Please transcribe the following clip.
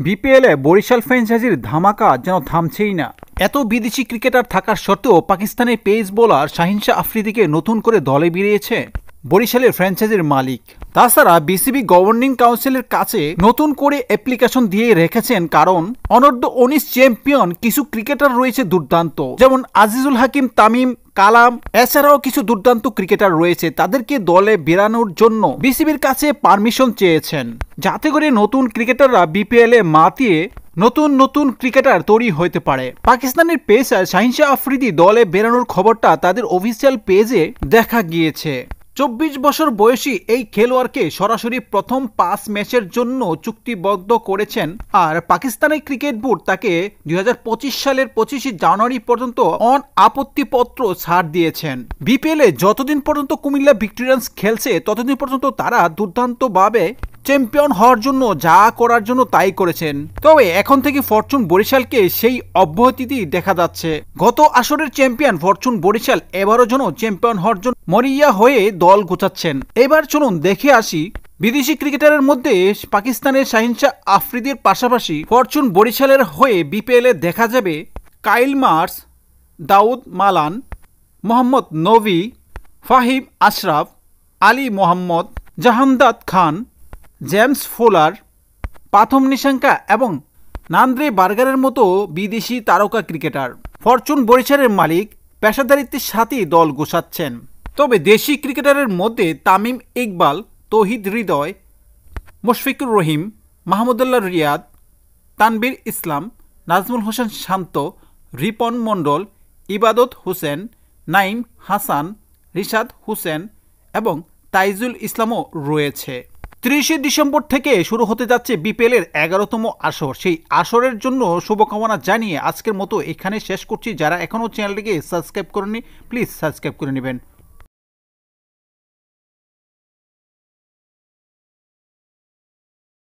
বিপিএলে বরিশাল ফ্র্যাঞ্চাইজির ধামাকা যেন থামছেই না। এত বিদেশি ক্রিকেটার থাকার সত্ত্বেও পাকিস্তানের পেস বোলার শাহিন শাহ আফ্রিদিকে নতুন করে দলে বেরিয়েছে বরিশালের ফ্র্যাঞ্চাইজির মালিক। তাছাড়া বিসিবি গভর্নিং কাউন্সিলের কাছে নতুন করে অ্যাপ্লিকেশন দিয়ে রেখেছেন, কারণ অনূর্ধ্ব-19 চ্যাম্পিয়ন কিছু ক্রিকেটার রয়েছে দুর্দান্ত, যেমন আজিজুল হাকিম, তামিম, কালাম, এছাড়াও কিছু দুর্দান্ত ক্রিকেটার রয়েছে। তাদেরকে দলে বেরানোর জন্য বিসিবির কাছে পারমিশন চেয়েছেন, যাতে করে নতুন ক্রিকেটাররা বিপিএলে মাতিয়ে নতুন নতুন ক্রিকেটার তৈরি হতে পারে। পাকিস্তানের পেসার শাহিন শাহ আফ্রিদি দলে বেরানোর খবরটা তাদের অফিসিয়াল পেজে দেখা গিয়েছে। 24 বছর বয়সী এই খেলোয়াড়কে সরাসরি প্রথম 5 ম্যাচের জন্য চুক্তিবদ্ধ করেছেন, আর পাকিস্তানের ক্রিকেট বোর্ড তাকে 2025 সালের 25 জানুয়ারি পর্যন্ত অন আপত্তিপত্র ছাড় দিয়েছেন। বিপিএলে যতদিন পর্যন্ত কুমিল্লা ভিক্টোরিয়ান্স খেলছে ততদিন পর্যন্ত তারা দুর্দান্তভাবে চ্যাম্পিয়ন হওয়ার জন্য যা করার জন্য তাই করেছেন। তবে এখন থেকে ফরচুন বরিশালকে সেই অব্যাহতি দেখা যাচ্ছে। গত আসরের চ্যাম্পিয়ন ফরচুন বরিশাল এবারও যেন চ্যাম্পিয়ন হওয়ার জন্য মরিয়া হয়ে দল গোছাচ্ছেন। এবার চলুন দেখে আসি বিদেশি ক্রিকেটারের মধ্যে পাকিস্তানের শাহিন শাহ আফ্রিদির পাশাপাশি ফরচুন বরিশালের হয়ে বিপিএলে দেখা যাবে কাইল মার্স, দাউদ মালান, মোহাম্মদ নবী, ফাহিম আশরাফ, আলী মোহাম্মদ, জাহানদাদ খান, জেমস ফুলার, পাথম নিশাঙ্কা এবং নান্দ্রে বার্গারের মতো বিদেশি তারকা ক্রিকেটার। ফরচুন বরিশালের মালিক পেশাদারিত্বের সাথেই দল গোছাচ্ছেন। তবে দেশি ক্রিকেটারের মধ্যে তামিম ইকবাল, তৌহিদ হৃদয়, মুশফিকুর রহিম, মাহমুদুল্লাহ রিয়াদ, তানবীর ইসলাম, নাজমুল হোসেন শান্ত, রিপন মণ্ডল, ইবাদত হোসেন, নাইম হাসান, রিশাদ হোসেন এবং তাইজুল ইসলামও রয়েছে। 30 ডিসেম্বর থেকে শুরু হতে যাচ্ছে বিপিএলের 11তম আসর। সেই আসরের জন্য শুভকামনা জানিয়ে আজকের মতো এখানে শেষ করছি। যারা এখনও চ্যানেলটিকে সাবস্ক্রাইব করেননি প্লিজ সাবস্ক্রাইব করে নেবেন।